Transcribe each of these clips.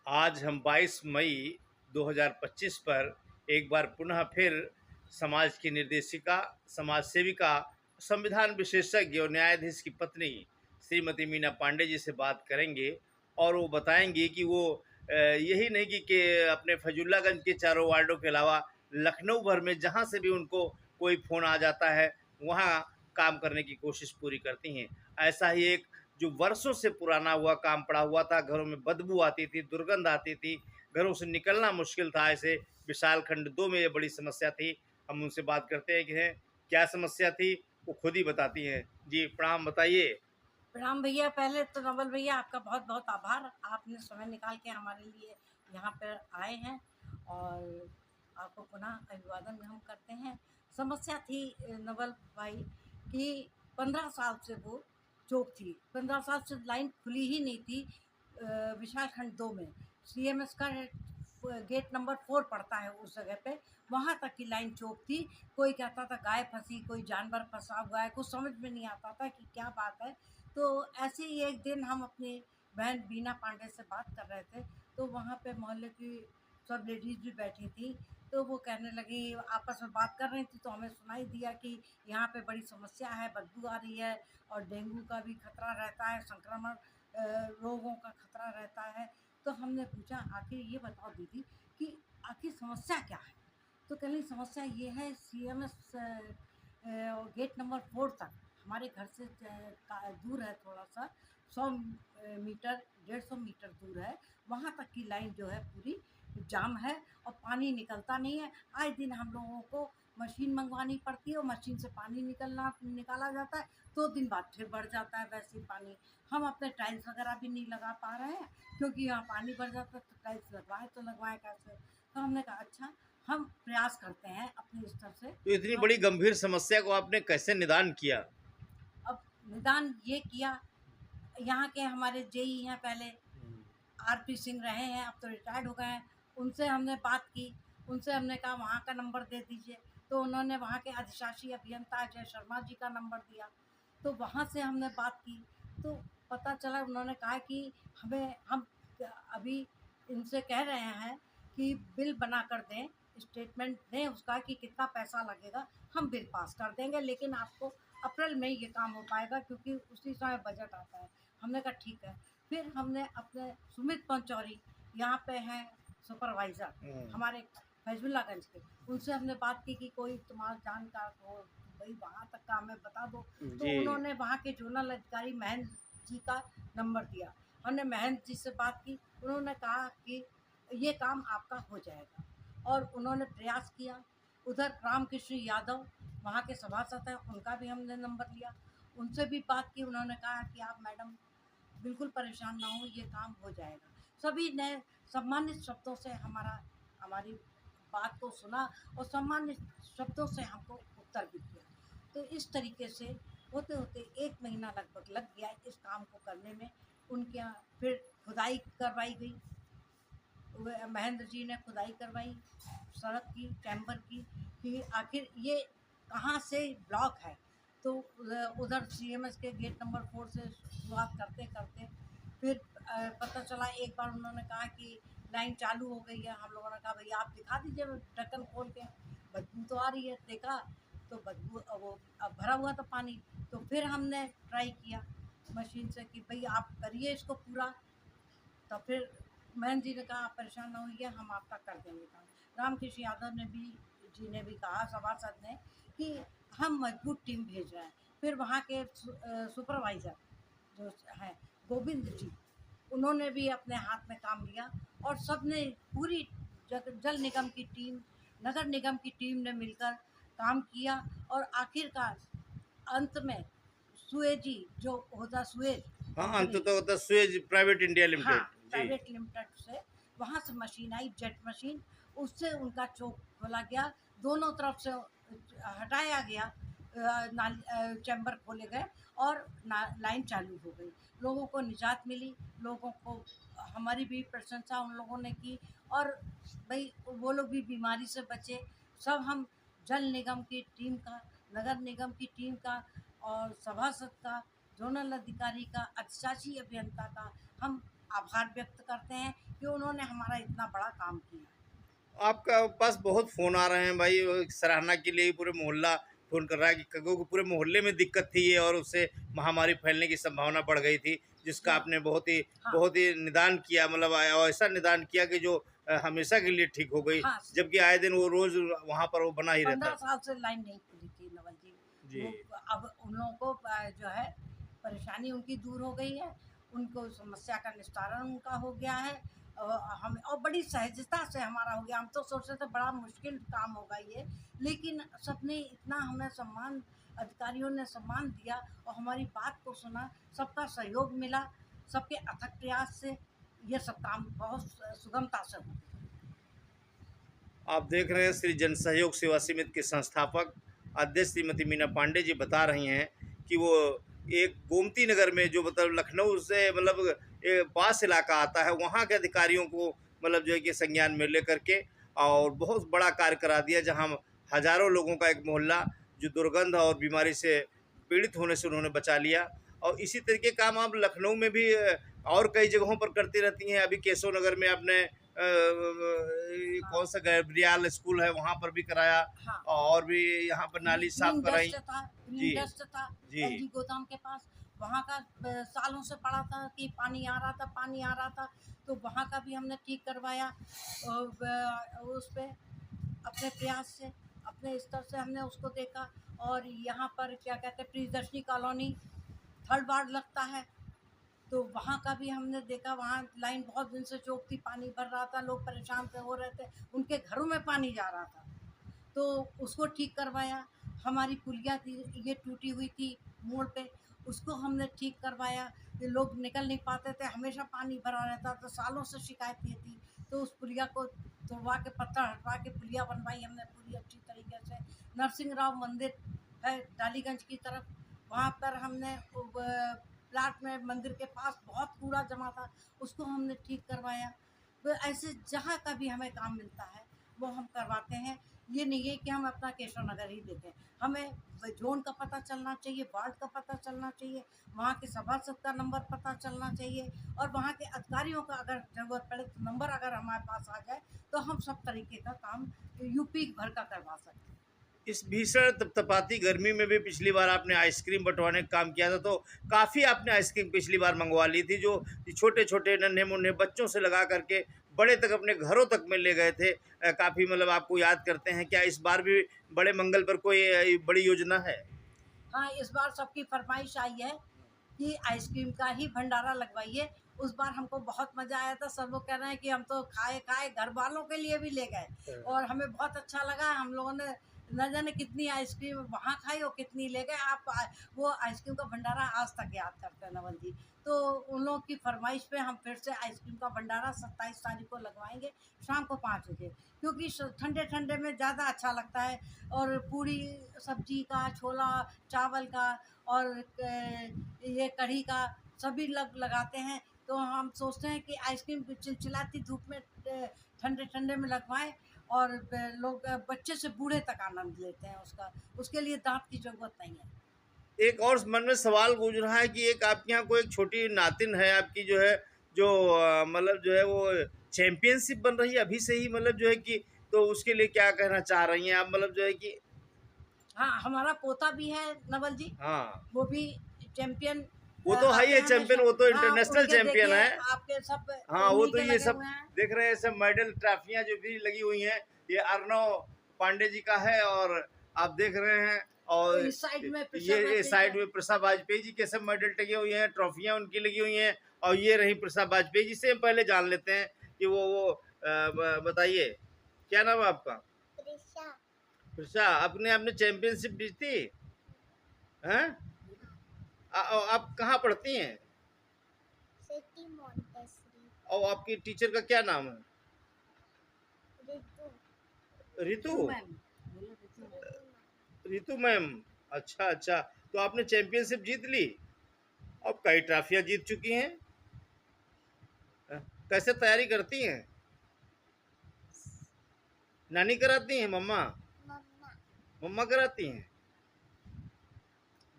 आज हम 22 मई 2025 पर एक बार पुनः फिर समाज की निर्देशिका, समाज सेविका, संविधान विशेषज्ञ और न्यायाधीश की पत्नी श्रीमती मीना पांडे जी से बात करेंगे और वो बताएंगी कि वो यही नहीं कि अपने फैजुल्लागंज के चारों वार्डों के अलावा लखनऊ भर में जहाँ से भी उनको कोई फ़ोन आ जाता है वहाँ काम करने की कोशिश पूरी करती हैं। ऐसा ही एक जो वर्षों से पुराना हुआ काम पड़ा हुआ था, घरों में बदबू आती थी, दुर्गंध आती थी, घरों से निकलना मुश्किल था, ऐसे विशाल खंड 2 में ये बड़ी समस्या थी। हम उनसे बात करते हैं कि हैं क्या समस्या थी, वो खुद ही बताती हैं। जी प्रणाम, बताइए। प्रणाम भैया। पहले तो नवल भैया आपका बहुत बहुत आभार, आपने समय निकाल के हमारे लिए यहाँ पर आए हैं और आपको पुनः अभिवादन हम करते हैं। समस्या थी नवल भाई कि 15 साल से वो चौक थी, 15 साल से लाइन खुली ही नहीं थी। विशाल खंड 2 में CMS का गेट नंबर 4 पड़ता है उस जगह पे, वहाँ तक की लाइन चौक थी। कोई कहता था गाय फंसी, कोई जानवर फंसा हुआ है, कुछ समझ में नहीं आता था कि क्या बात है। तो ऐसे ही एक दिन हम अपनी बहन बीना पांडे से बात कर रहे थे, तो वहाँ पे मोहल्ले की सब लेडीज़ भी बैठी थी। तो वो कहने लगी, आपस में बात कर रही थी, तो हमें सुनाई दिया कि यहाँ पे बड़ी समस्या है, बदबू आ रही है और डेंगू का भी खतरा रहता है, संक्रमण रोगों का खतरा रहता है। तो हमने पूछा, आखिर ये बताओ दीदी कि आखिर समस्या क्या है। तो कह रही समस्या ये है, CMS गेट नंबर 4 तक हमारे घर से दूर है, थोड़ा सा 100 मीटर 150 मीटर दूर है। वहाँ तक की लाइन जो है पूरी जाम है और पानी निकलता नहीं है। आए दिन हम लोगों को मशीन मंगवानी पड़ती है और मशीन से पानी निकाला जाता है, 2 दिन बाद फिर बढ़ जाता है वैसे ही पानी। हम अपने टाइल्स वगैरह भी नहीं लगा पा रहे हैं क्योंकि यहाँ पानी भर जाता है, तो टाइल्स लगवाएं तो लगवाएं कैसे। तो हमने कहा अच्छा, हम प्रयास करते हैं अपने स्तर से। तो इतनी हम बड़ी गंभीर समस्या को आपने कैसे निदान किया? अब निदान ये किया, यहाँ के हमारे जेई हैं, पहले RP सिंह रहे हैं, अब तो रिटायर्ड हो गए हैं। उनसे हमने बात की, उनसे हमने कहा वहाँ का नंबर दे दीजिए। तो उन्होंने वहाँ के अधिशासी अभियंता अजय शर्मा जी का नंबर दिया। तो वहाँ से हमने बात की, तो पता चला उन्होंने कहा कि हम अभी इनसे कह रहे हैं कि बिल बना कर दें, स्टेटमेंट दें उसका कि कितना पैसा लगेगा, हम बिल पास कर देंगे, लेकिन आपको अप्रैल में ये काम हो पाएगा क्योंकि उसी समय बजट आता है। हमने कहा ठीक है। फिर हमने अपने सुमित पंचौरी यहाँ पे हैं सुपरवाइज़र हमारे फैजुल्लागंज के, उनसे हमने बात की कि कोई तुम्हारा जानकार हो, भाई वहाँ तक का हमें बता दो। तो जी। उन्होंने वहाँ के जोनल अधिकारी महेंद्र जी का नंबर दिया। हमने महेंद्र जी से बात की, उन्होंने कहा कि ये काम आपका हो जाएगा और उन्होंने प्रयास किया। उधर रामकृष्ण यादव वहाँ के सभासद हैं, उनका भी हमने नंबर लिया, उनसे भी बात की। उन्होंने कहा कि आप मैडम बिल्कुल परेशान ना हो, ये काम हो जाएगा। सभी ने सम्मानित शब्दों से हमारी बात को सुना और सम्मानित शब्दों से हमको उत्तर भी दिया। तो इस तरीके से होते होते 1 महीना लगभग लग गया इस काम को करने में। उनके यहाँ फिर खुदाई करवाई गई, महेंद्र जी ने खुदाई करवाई सड़क की, चैम्बर की, कि आखिर ये कहाँ से ब्लॉक है। तो उधर CMS के गेट नंबर 4 से शुरुआत करते करते फिर पता चला, एक बार उन्होंने कहा कि लाइन चालू हो गई है। हम लोगों ने कहा भैया आप दिखा दीजिए ढक्कन खोल के, बदबू तो आ रही है। देखा तो बदबू वो अब भरा हुआ था पानी। तो फिर हमने ट्राई किया मशीन से कि भाई आप करिए इसको पूरा। तो फिर महेंद्र जी ने कहा आप परेशान ना होइए, हम आपका कर देंगे काम। रामकृष्ण यादव ने भी जी ने भी कहा, सभासद ने, कि हम मजबूत टीम भेज रहे हैं। फिर वहाँ के सुपरवाइज़र जो हैं गोविंद जी, उन्होंने भी अपने हाथ में काम लिया और सबने पूरी जल निगम की टीम, नगर निगम की टीम ने मिलकर काम किया और आखिरकार अंत में सुएजी जो होता सुएज हाँ, कंपनी, अंततः होता सुएज प्राइवेट इंडिया हाँ, लिमिटेड। जी। प्राइवेट लिमिटेड से वहाँ से मशीन आई, जेट मशीन, उससे उनका चौक खोला गया, दोनों तरफ से हटाया गया, चैम्बर खोले गए और लाइन चालू हो गई। लोगों को निजात मिली, लोगों को हमारी भी प्रशंसा उन लोगों ने की और भाई वो लोग भी बीमारी से बचे। सब हम जल निगम की टीम का, नगर निगम की टीम का और सभासद का, जोनल अधिकारी का, अधिशासी अभियंता का हम आभार व्यक्त करते हैं कि उन्होंने हमारा इतना बड़ा काम किया। आपका पास बहुत फ़ोन आ रहे हैं भाई, सराहना के लिए पूरे मोहल्ला फ़ोन कर रहा है कि कगो को पूरे मोहल्ले में दिक्कत थी ये, और उससे महामारी फैलने की संभावना बढ़ गई थी, जिसका हाँ आपने हाँ बहुत ही निदान किया, मतलब ऐसा निदान किया कि जो हमेशा के लिए ठीक हो गई, हाँ। जबकि आए दिन वो रोज़ वहाँ पर वो बना ही रहता 15 था। साल से लाइन नहीं खुली थी नवल जी। जी, वो अब उन लोगों को जो है परेशानी उनकी दूर हो गई है, उनको समस्या का निस्तारण उनका हो गया है। हम और बड़ी सहजता से हमारा हो गया। हम तो सोच रहे थे बड़ा मुश्किल काम होगा ये, लेकिन सबने इतना हमें सम्मान, अधिकारियों ने सम्मान दिया और हमारी बात को सुना, सबका सहयोग मिला, सबके अथक प्रयास से ये सब काम बहुत सुगमता से हो गया। आप देख रहे हैं श्री जन सहयोग सेवा समिति के संस्थापक अध्यक्ष श्रीमती मीना पांडे जी बता रही हैं कि वो एक गोमती नगर में, जो मतलब लखनऊ से मतलब पास इलाका आता है, वहाँ के अधिकारियों को मतलब जो है कि संज्ञान में लेकर के और बहुत बड़ा कार्य करा दिया, जहाँ हजारों लोगों का एक मोहल्ला जो दुर्गंध और बीमारी से पीड़ित होने से उन्होंने बचा लिया। और इसी तरीके का काम आप लखनऊ में भी और कई जगहों पर करती रहती हैं। अभी केशव नगर में आपने हाँ कौन सा गैब्रियल स्कूल है वहाँ पर भी कराया, हाँ। और भी यहाँ पर नाली साफ ग्रीन कराई। डस्ट था, ग्रीन जी, डस्ट था जी, एलजी गोदाम के पास। वहाँ का सालों से पड़ा था कि पानी आ रहा था, पानी आ रहा था, तो वहाँ का भी हमने ठीक करवाया। उस पे अपने प्रयास से, अपने स्तर से हमने उसको देखा। और यहाँ पर क्या कहते हैं, प्रियदर्शनी कॉलोनी थर्ड वार्ड लगता है, तो वहाँ का भी हमने देखा। वहाँ लाइन बहुत दिन से चौक थी, पानी भर रहा था, लोग परेशान से हो रहे थे, उनके घरों में पानी जा रहा था, तो उसको ठीक करवाया। हमारी पुलिया थी, ये टूटी हुई थी मोड़ पे, उसको हमने ठीक करवाया। ये लोग निकल नहीं पाते थे, हमेशा पानी भरा रहता था, सालों से शिकायत ये थी, तो उस पुलिया को तोड़वा के, पत्थर हटवा के पुलिया बनवाई हमने पूरी अच्छी तरीके से। नरसिंह राव मंदिर है डालीगंज की तरफ, वहाँ पर हमने प्लाट में मंदिर के पास बहुत कूड़ा जमा था, उसको हमने ठीक करवाया। तो ऐसे जहाँ का भी हमें काम मिलता है वो हम करवाते हैं। ये नहीं है कि हम अपना केशव नगर ही देखें, हमें जोन का पता चलना चाहिए, वार्ड का पता चलना चाहिए, वहाँ के सभासद का नंबर पता चलना चाहिए, और वहाँ के अधिकारियों का अगर ज़रूरत पड़े तो नंबर अगर हमारे पास आ जाए तो हम सब तरीके का काम यूपी भर का करवा सकते हैं। इस भीषण तपतपाती गर्मी में भी पिछली बार आपने आइसक्रीम बंटवाने का काम किया था, तो काफ़ी आपने आइसक्रीम पिछली बार मंगवा ली थी, जो छोटे छोटे नन्हे मुन्ने बच्चों से लगा करके बड़े तक अपने घरों तक में ले गए थे। काफ़ी मतलब आपको याद करते हैं। क्या इस बार भी बड़े मंगल पर कोई बड़ी योजना है? हाँ, इस बार सबकी फरमाइश आई है कि आइसक्रीम का ही भंडारा लगवाइए। उस बार हमको बहुत मज़ा आया था, सब लोग कह रहे हैं कि हम तो खाए-खाए घर वालों के लिए भी ले गए, और हमें बहुत अच्छा लगा। हम लोगों ने न जाने कितनी आइसक्रीम वहाँ खाई और कितनी ले गए। आप वो आइसक्रीम का भंडारा आज तक याद करते हैं नवल जी। तो उन लोगों की फरमाइश पे हम फिर से आइसक्रीम का भंडारा 27 तारीख को लगवाएँगे शाम को 5 बजे, क्योंकि ठंडे-ठंडे में ज़्यादा अच्छा लगता है। और पूड़ी सब्जी का, छोला चावल का, और ये कढ़ी का सभी लग लगाते हैं। तो हम सोचते हैं कि आइसक्रीम चिलचिलाती धूप में ठंडे ठंडे में लगवाएं, और लोग बच्चे से बूढ़े तक आनंद लेते हैं उसका। उसके लिए दांत की जरूरत नहीं है। एक और मन में सवाल गूंज रहा है कि एक आपके यहाँ कोई एक छोटी नातिन है आपकी, जो है जो मतलब जो है वो चैंपियनशिप बन रही है अभी से ही, मतलब जो है कि, तो उसके लिए क्या कहना चाह रही हैं आप, मतलब जो है कि। हाँ, हमारा पोता भी है नवल जी, हाँ, वो भी चैंपियन वो तो है ही आते है हैं चैंपियन, हमेशा। वो तो हाँ, इंटरनेशनल उनके चैंपियन देखिए है। आपके सब हाँ, वो उन्हीं तो के ये लगे सब हुए हैं। देख रहे हैं, सब मेडल ट्रॉफियां जो भी लगी हुई हैं, ये अर्णव पांडे जी का है, और आप देख रहे हैं। और और इस साइड में प्रसव ये वाजपेयी साइड का। में प्रसाद वाजपेयी जी के सब मेडल टंगे हुए हैं, ट्रॉफियां उनकी लगी हुई हैं। और ये रही प्रसाद वाजपेयी जी से हम पहले जान लेते हैं कि वो बताइए, क्या नाम है आपका? प्रिशा। प्रसा, अपने आपने चैंपियनशिप जीती हैं? आप कहाँ पढ़ती हैं? City Montessori. और आपकी टीचर का क्या नाम है? ऋतु। रितु? ऋतु मैम, बोलो ऋतु मैम। ऋतु मैम। रितु मैम, अच्छा अच्छा। तो आपने चैंपियनशिप जीत ली, अब कई ट्रॉफियां जीत चुकी हैं। अ, कैसे तैयारी करती हैं? नानी कराती हैं, मम्मा? मम्मा। मम्मा कराती हैं।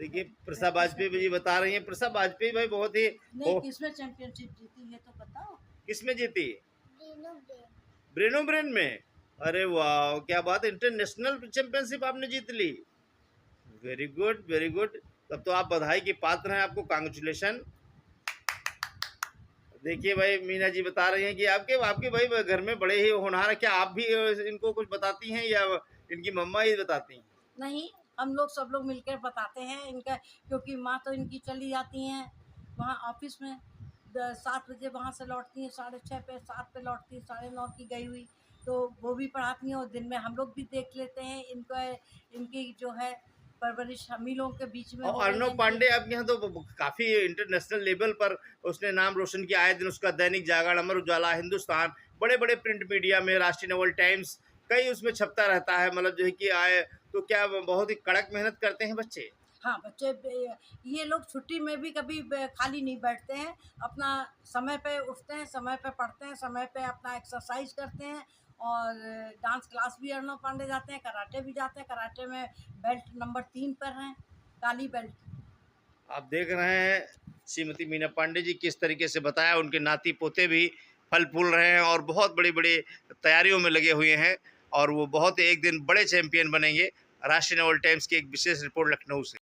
देखिए प्रसाद प्रैक्टिस वाजपेयी करती जी है। बता रही हैं, प्रसाद वाजपेयी भाई बहुत ही नहीं, किसमें चैंपियनशिप जीती ये तो बताओ। किसमें जीती? ब्रेनो ब्रेन में। अरे वाह, क्या बात है, इंटरनेशनल चैंपियनशिप आपने जीत ली। Very good, very good. तब तो आप बधाई के पात्र हैं, आपको कांग्रेचुलेशन। देखिए भाई, मीना जी बता रही हैं कि आपके आपके भाई घर में बड़े ही होनहार है। क्या आप भी इनको कुछ बताती हैं या इनकी मम्मा ही बताती हैं? नहीं, हम लोग सब लोग मिलकर बताते हैं इनका, क्योंकि माँ तो इनकी चली जाती हैं वहाँ ऑफिस में, 7 बजे वहाँ से लौटती हैं, 6:30 पे, 7 पे लौटती हैं, 9:30 की गई हुई, तो वो भी पढ़ाती हैं और दिन में हम लोग भी देख लेते हैं इनको, इनकी जो है परवरिश हम ही लोगों के बीच में हो और रही अर्णव है पांडे आपके यहाँ तो काफी इंटरनेशनल लेवल पर उसने नाम रोशन किया। आए दिन उसका दैनिक जागरण, अमर उजाला, हिंदुस्तान, बड़े बड़े प्रिंट मीडिया में, राष्ट्रीय नवल टाइम्स, कई उसमें छपता रहता है। मतलब जो है कि आए तो क्या बहुत ही कड़क मेहनत करते हैं बच्चे। हाँ, बच्चे ये लोग छुट्टी में भी कभी खाली नहीं बैठते हैं, अपना समय पे उठते हैं, समय पे पढ़ते हैं, समय पे अपना एक्सरसाइज करते हैं, और डांस क्लास भी अर्णव पांडे जाते हैं, कराटे भी जाते हैं, कराटे में बेल्ट नंबर 3 पर हैं, काली बेल्ट। आप देख रहे हैं श्रीमती मीना पांडे जी किस तरीके से बताया, उनके नाती पोते भी फल फूल रहे हैं और बहुत बड़ी बड़ी तैयारियों में लगे हुए हैं, और वो बहुत एक दिन बड़े चैंपियन बनेंगे। राष्ट्रीय नवल टाइम्स की एक विशेष रिपोर्ट लखनऊ से।